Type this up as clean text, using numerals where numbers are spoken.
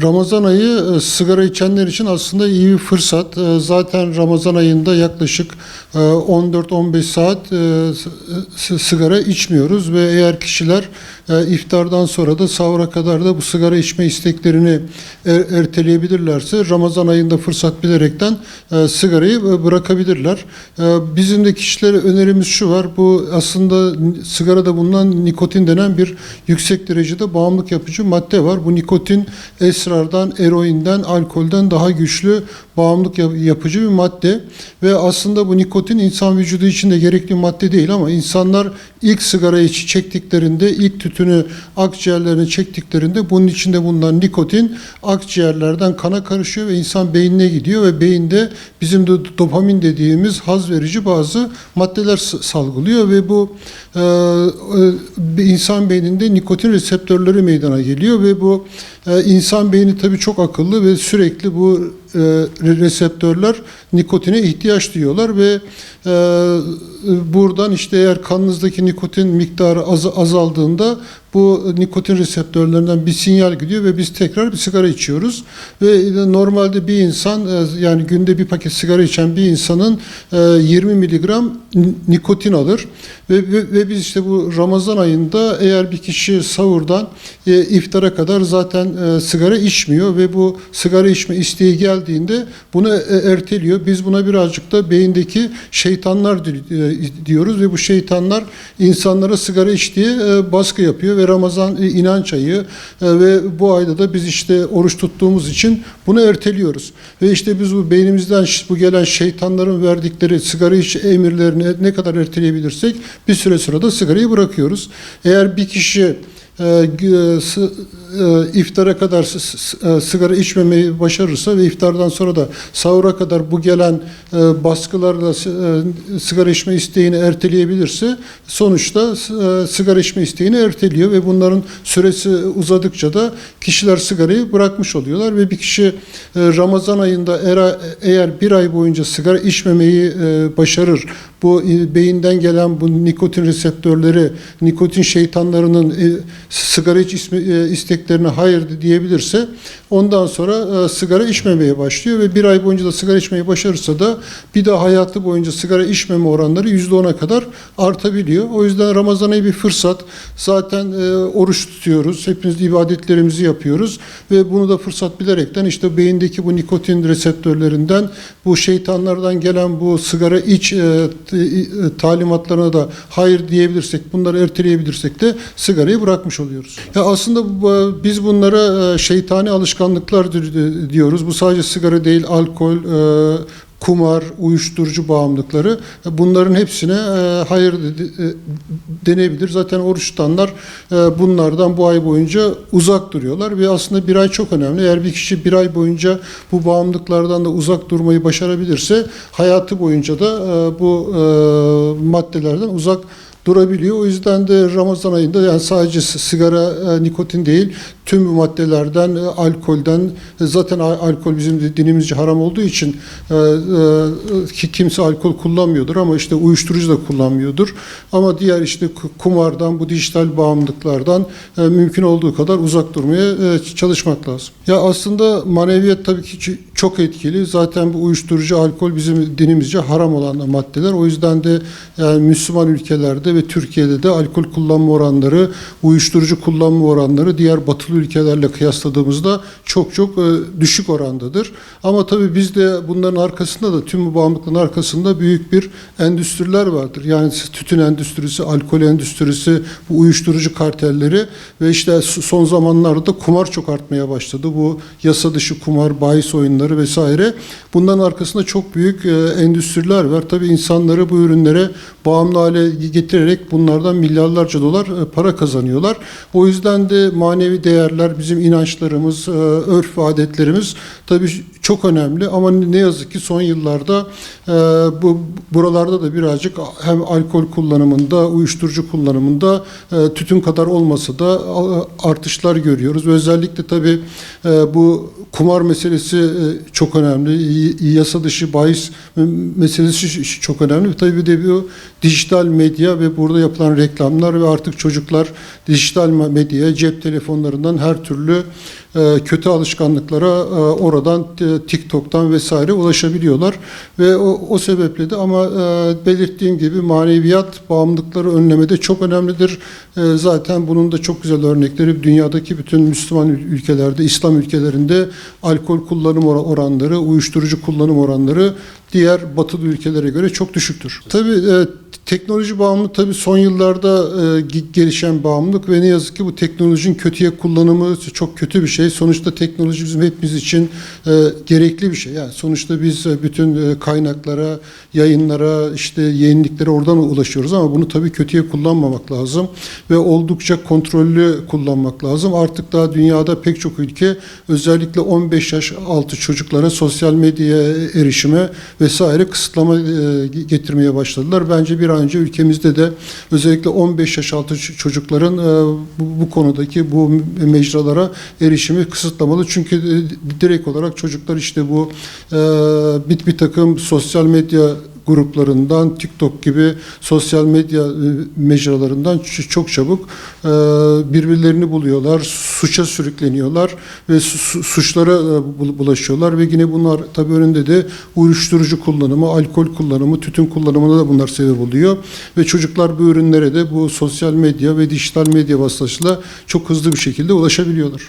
Ramazan ayı sigara içenler için aslında iyi bir fırsat. Zaten Ramazan ayında yaklaşık 14-15 saat sigara içmiyoruz ve eğer kişiler iftardan sonra da sahura kadar da bu sigara içme isteklerini erteleyebilirlerse Ramazan ayında fırsat bilerekten sigarayı bırakabilirler. Bizim de kişilere önerimiz şu var. Bu aslında sigarada bulunan nikotin denen bir yüksek derecede bağımlılık yapıcı madde var. Bu nikotin esrardan, eroinden, alkolden daha güçlü bağımlılık yapıcı bir madde ve aslında bu nikotin insan vücudu için de gerekli madde değil ama insanlar ilk sigarayı çektiklerinde, ilk tütünü akciğerlerine çektiklerinde bunun içinde bulunan nikotin akciğerlerden kana karışıyor ve insan beynine gidiyor ve beyinde bizim de dopamin dediğimiz haz verici bazı maddeler salgılıyor ve bu insan beyninde nikotin reseptörleri meydana geliyor ve bu insan beyni tabii çok akıllı ve sürekli bu reseptörler nikotine ihtiyaç duyuyorlar ve buradan işte eğer kanınızdaki nikotin miktarı azaldığında bu nikotin reseptörlerinden bir sinyal gidiyor ve biz tekrar bir sigara içiyoruz. Ve normalde bir insan yani günde bir paket sigara içen bir insanın 20 miligram nikotin alır. Ve biz işte bu Ramazan ayında eğer bir kişi sahurdan iftara kadar zaten sigara içmiyor ve bu sigara içme isteği geldiğinde bunu erteliyor. Biz buna birazcık da beyindeki şeytanlar diyoruz ve bu şeytanlar insanlara sigara iç diye baskı yapıyor ve Ramazan inanç ayı ve bu ayda da biz işte oruç tuttuğumuz için bunu erteliyoruz. Ve işte biz bu beynimizden bu gelen şeytanların verdikleri sigara iç emirlerini ne kadar erteleyebilirsek bir süre sonra da sigarayı bırakıyoruz. Eğer bir kişi iftara kadar sigara içmemeyi başarırsa ve iftardan sonra da sahura kadar bu gelen baskılarla sigara içme isteğini erteleyebilirse sonuçta sigara içme isteğini erteliyor ve bunların süresi uzadıkça da kişiler sigarayı bırakmış oluyorlar ve bir kişi Ramazan ayında eğer bir ay boyunca sigara içmemeyi başarır, bu beyinden gelen bu nikotin reseptörleri, nikotin şeytanlarının sigara iç isteklerine hayır diyebilirse ondan sonra sigara içmemeye başlıyor ve bir ay boyunca da sigara içmeyi başarırsa da bir daha hayatı boyunca sigara içmeme oranları %10'a kadar artabiliyor. O yüzden Ramazan ayı bir fırsat. Zaten oruç tutuyoruz. Hepimiz ibadetlerimizi yapıyoruz ve bunu da fırsat bilerekten işte beyindeki bu nikotin reseptörlerinden bu şeytanlardan gelen bu sigara iç talimatlarına da hayır diyebilirsek, bunları erteleyebilirsek de sigarayı bırakmış oluyoruz. Ya aslında biz bunlara şeytani alışkanlıklar diyoruz. Bu sadece sigara değil, alkol, kumar, uyuşturucu bağımlılıkları, bunların hepsine hayır denebilir. Zaten oruç tutanlar bunlardan bu ay boyunca uzak duruyorlar ve aslında bir ay çok önemli. Eğer bir kişi bir ay boyunca bu bağımlılıklardan da uzak durmayı başarabilirse hayatı boyunca da bu maddelerden uzak durabiliyor. O yüzden de Ramazan ayında yani sadece sigara, nikotin değil, tüm bu maddelerden, alkolden, zaten alkol bizim dinimizce haram olduğu için kimse alkol kullanmıyordur ama işte uyuşturucu da kullanmıyordur. Ama diğer işte kumardan, bu dijital bağımlılıklardan mümkün olduğu kadar uzak durmaya çalışmak lazım. Ya aslında maneviyat tabii ki çok etkili. Zaten bu uyuşturucu, alkol bizim dinimizce haram olan maddeler. O yüzden de yani Müslüman ülkelerde ve Türkiye'de de alkol kullanma oranları, uyuşturucu kullanma oranları diğer batılı ülkelerle kıyasladığımızda çok düşük orandadır. Ama tabii biz de bunların arkasında da tüm bu bağımlılıkların arkasında büyük bir endüstriler vardır. Yani tütün endüstrisi, alkol endüstrisi, bu uyuşturucu kartelleri ve işte son zamanlarda kumar çok artmaya başladı. Bu yasa dışı kumar, bahis oyunları vesaire. Bunların arkasında çok büyük endüstriler var. Tabii insanları bu ürünlere bağımlı hale getirerek bunlardan milyarlarca dolar para kazanıyorlar. O yüzden de manevi değerler, bizim inançlarımız, örf ve adetlerimiz tabii çok önemli ama ne yazık ki son yıllarda buralarda da birazcık hem alkol kullanımında, uyuşturucu kullanımında tütün kadar olmasa da artışlar görüyoruz. Ve özellikle tabii bu kumar meselesi çok önemli. Yasa dışı bahis meselesi çok önemli. Tabii bir de bu dijital medya ve burada yapılan reklamlar ve artık çocuklar dijital medyaya, cep telefonlarından her türlü kötü alışkanlıklara oradan TikTok'tan vesaire ulaşabiliyorlar ve o sebeple de ama belirttiğim gibi maneviyat bağımlılıkları önlemede çok önemlidir. Zaten bunun da çok güzel örnekleri dünyadaki bütün Müslüman ülkelerde, İslam ülkelerinde alkol kullanım oranları, uyuşturucu kullanım oranları diğer batılı ülkelere göre çok düşüktür. Tabii teknoloji bağımlılığı tabii son yıllarda gelişen bağımlılık ve ne yazık ki bu teknolojinin kötüye kullanımı çok kötü bir şey. Sonuçta teknoloji bizim hepimiz için gerekli bir şey. Yani sonuçta biz bütün kaynaklara, yayınlara, işte yayınlıklara oradan ulaşıyoruz ama bunu tabii kötüye kullanmamak lazım ve oldukça kontrollü kullanmak lazım. Artık daha dünyada pek çok ülke özellikle 15 yaş altı çocuklara sosyal medyaya erişime vesaire kısıtlama getirmeye başladılar. Bence bir an önce ülkemizde de özellikle 15 yaş altı çocukların bu konudaki bu mecralara erişimi kısıtlamalı. Çünkü direkt olarak çocuklar işte bu bir takım sosyal medya gruplarından, TikTok gibi sosyal medya mecralarından çok çabuk birbirlerini buluyorlar, suça sürükleniyorlar ve suçlara bulaşıyorlar ve yine bunlar tabii önünde de uyuşturucu kullanımı, alkol kullanımı, tütün kullanımına da bunlar sebep oluyor ve çocuklar bu ürünlere de bu sosyal medya ve dijital medya vasıtasıyla çok hızlı bir şekilde ulaşabiliyorlar.